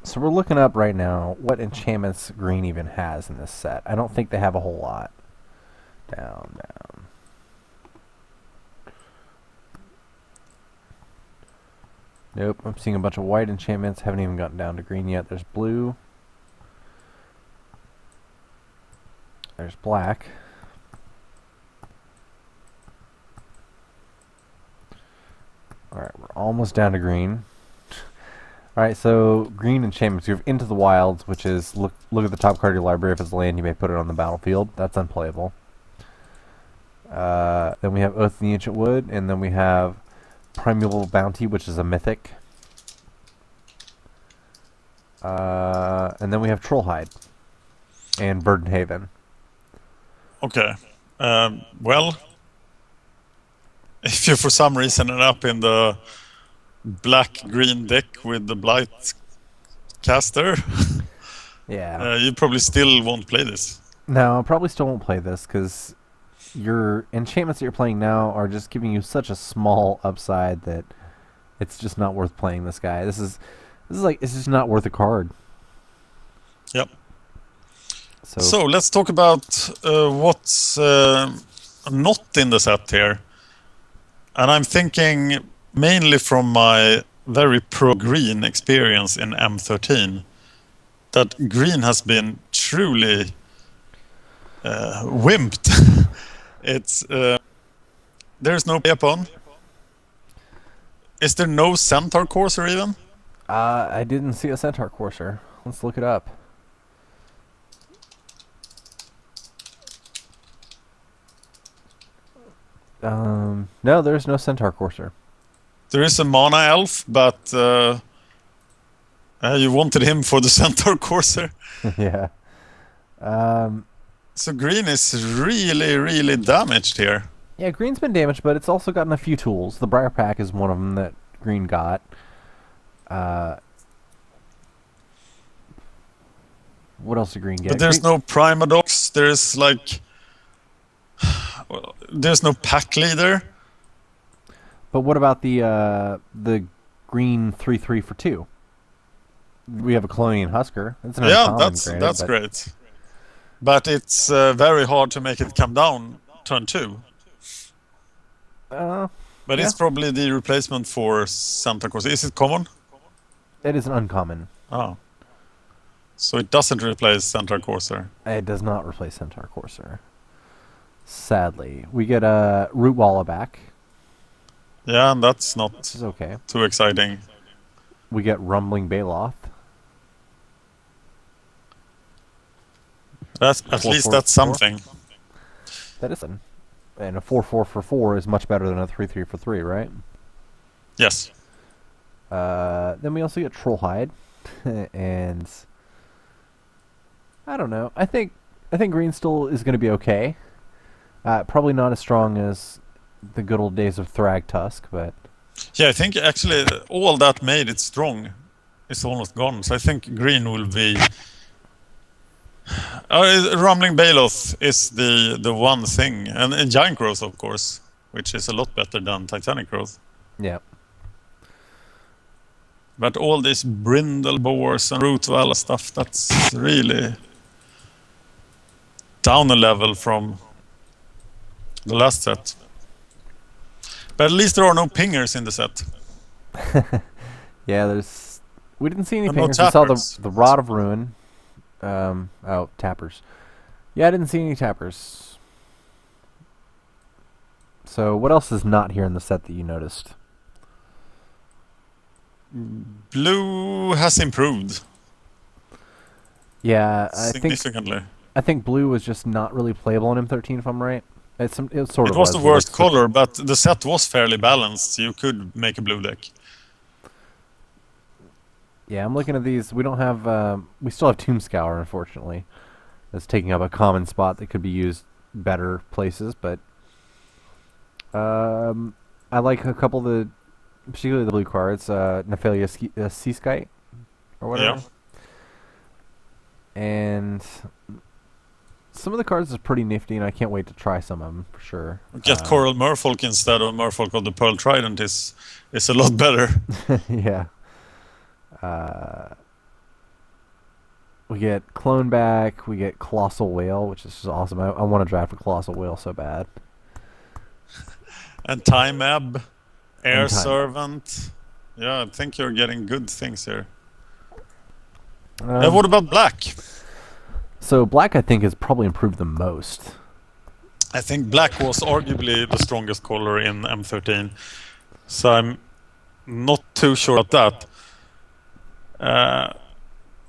So we're looking up right now what enchantments green even has in this set. I don't think they have a whole lot. Down, down. Nope, I'm seeing a bunch of white enchantments. Haven't even gotten down to green yet. There's blue. There's black. Alright, we're almost down to green. Alright, so green enchantments. You have Into the Wilds, which is look at the top card of your library. If it's land, you may put it on the battlefield. That's unplayable. Then we have Oath of the Ancient Wood, and then we have Primeval Bounty, which is a mythic. And then we have Trollhide and Verdant Haven. Okay. Well, if you for some reason end up in the black-green deck with the Blight caster, Yeah. you probably still won't play this. No, I probably still won't play this because your enchantments that you're playing now are just giving you such a small upside that it's just not worth playing this guy. This is like it's just not worth a card. Yep. So, So let's talk about what's not in the set here. And I'm thinking mainly from my very pro-green experience in M13 that green has been truly wimped. It's there's no weapon. Is there no Centaur Courser even? I didn't see a Centaur Courser. Let's look it up. No, there's no Centaur Courser. There is a Mana Elf, but you wanted him for the Centaur Courser. Yeah. So green is really, really damaged here. Yeah, green's been damaged, but it's also gotten a few tools. The Briar Pack is one of them that green got. What else did green get? But there's no Primadox. There's like... well, there's no pack leader. But what about the green 3/3 for 2? We have a Colonian Husker. It's an Yeah, uncommon, that's granted, great. But it's very hard to make it come down turn 2. But yeah. it's probably the replacement for Santa Cruz. Is it common? It is an uncommon. Oh. So it doesn't replace Centaur Courser. It does not replace Centaur Courser. Sadly. We get a Root Walla back. Yeah, and that's Which not is okay. too exciting. We get Rumbling Baloth. That's, at Four, least four, that's four. something. That is an. And a 4/4 for 4 is much better than a 3/3 for 3, right? Yes. Then we also get Trollhide. And I don't know. I think green still is going to be okay. Probably not as strong as the good old days of Thrag Tusk, but Yeah, I think actually all that made it strong is almost gone. So I think green will be... Rumbling Baloth is the one thing. And Giant Growth, of course, which is a lot better than Titanic Growth. yeah. But all these Brindle Boars and Root Valla stuff, that's really down a level from the last set. But at least there are no pingers in the set. Yeah, there's... We didn't see any And no pingers. We saw tappers. the Rod of Ruin. Tappers. Yeah, I didn't see any tappers. So, what else is not here in the set that you noticed? Blue has improved Yeah, significantly. I think blue was just not really playable in M13, if I'm right. It sort of It was the It worst was- color, but the set was fairly balanced. So you could make a blue deck. Yeah, I'm looking at these. We don't have... we still have Tomb Scour, unfortunately. That's taking up a common spot that could be used better places, but... I like a couple of the... Particularly the blue cards. Nephalia Seaskite, or whatever. Yeah. And... Some of the cards are pretty nifty, and I can't wait to try some of them, for sure. Get Coral Merfolk instead of Merfolk of the Pearl Trident is a lot better. Yeah. We get Clone back. We get Colossal Whale, which is just awesome. I want to draft a Colossal Whale so bad. And Time Ebb, Air And Time. Servant. Yeah, I think you're getting good things here. Um, What about Black? so Black, I think, has probably improved the most. I think Black was arguably the strongest color in M13. So I'm not too sure about that.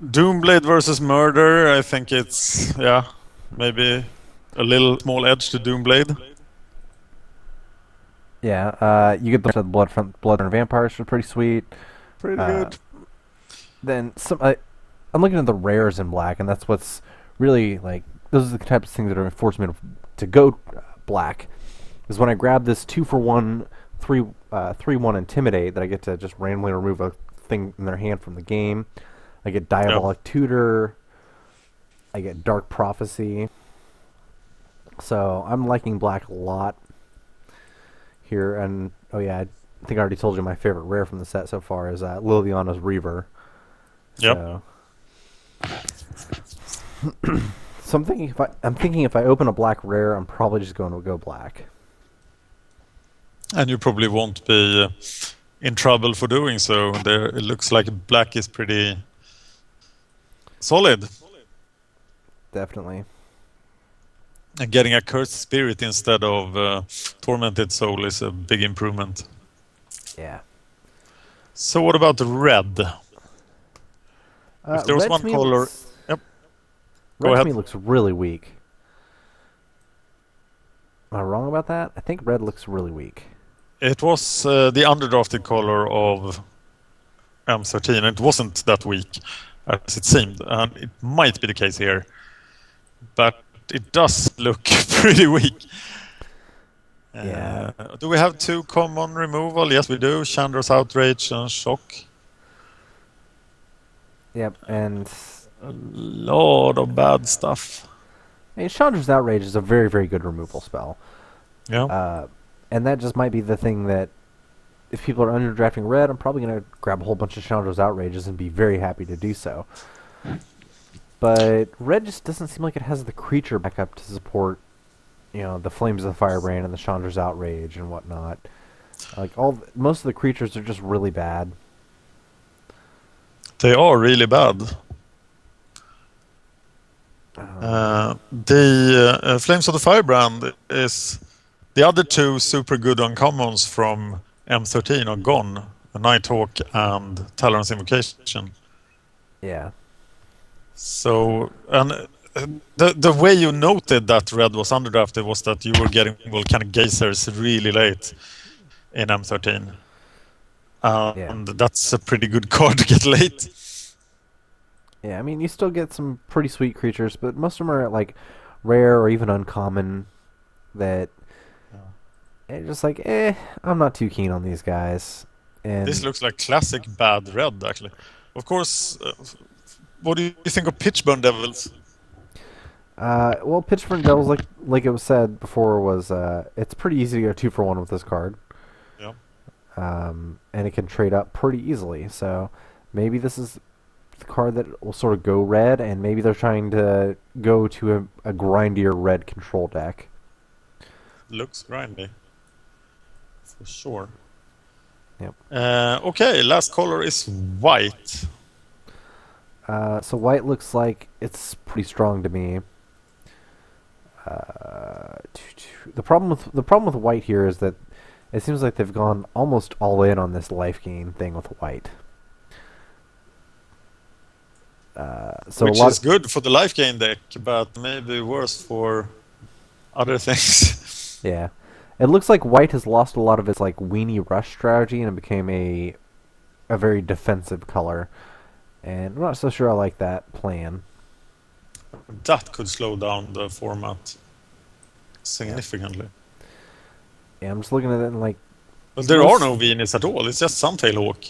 Doomblade versus Murder, I think it's, yeah, maybe a little small edge to Doomblade. Yeah, you get the blood from Blood and Vampires, which are pretty sweet. Pretty Uh, good. Then I'm looking at the rares in Black, and that's what's really like. Those are the types of things that are forcing me to go Black. Is when I grab this 2-for-1, 3-1 Intimidate that I get to just randomly remove a thing in their hand from the game. I get Diabolic Tutor. I get Dark Prophecy. So I'm liking Black a lot here. And oh yeah, I think I already told you my favorite rare from the set so far is Liliana's Reaver. Yep. So, so I'm thinking if I open a Black rare, I'm probably just going to go Black. And you probably won't be in trouble for doing so. There, it looks like Black is pretty solid. Definitely. And getting a Cursed Spirit instead of Tormented Soul is a big improvement. Yeah. So what about Red? If there was Red one to me color... looks- Yep. Red to ahead. me looks really weak. Am I wrong about that? I think red looks really weak. It was the underdrafted color of M13. It wasn't that weak as it seemed, and it might be the case here. But it does look pretty weak. Yeah. Do we have 2 common removal? Yes, we do. Chandra's Outrage and Shock. Yep, and A lot of bad stuff. Chandra's Outrage is a very, very good removal spell. Yeah. And that just might be the thing that if people are underdrafting red, I'm probably going to grab a whole bunch of Chandra's Outrages and be very happy to do so. But red just doesn't seem like it has the creature backup to support, the Flames of the Firebrand and the Chandra's Outrage and whatnot. Like most of the creatures are just really bad. They are really bad. The Flames of the Firebrand is... The other 2 super good uncommons from M13 are gone. Nighthawk and Talon's Invocation. Yeah. So, and the way you noted that red was underdrafted was that you were getting volcanic geysers really late in M13. And that's a pretty good card to get late. Yeah, I mean, you still get some pretty sweet creatures, but most of them are like rare or even uncommon that it's just like, I'm not too keen on these guys. And This looks like classic bad red, actually. Of course, what do you think of Pitchburn Devils? well, Pitchfork Devils, like it was said before, was it's pretty easy to go 2-for-1 with this card. Yeah. And it can trade up pretty easily. So maybe this is the card that will sort of go red, and maybe they're trying to go to a grindier red control deck. Looks grindy. For sure. Yep. Okay, last color is white. So white looks like it's pretty strong to me. The problem with white here is that it seems like they've gone almost all in on this life gain thing with white. Which is good for the life gain deck, but maybe worse for other things. Yeah. It looks like white has lost a lot of its like weenie rush strategy and it became a very defensive color. And I'm not so sure I like that plan. That could slow down the format significantly. Yeah, I'm just looking at it and like... But there are no weenies at all, it's just Suntail Hawk.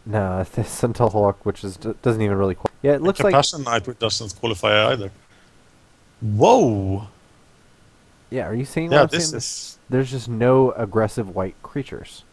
No, it's Sentinel Hawk, which doesn't even really... Yeah, it looks like... Compassion Knight, which doesn't qualify either. Whoa! Yeah, are you seeing Yeah, what I'm saying? There's just no aggressive white creatures.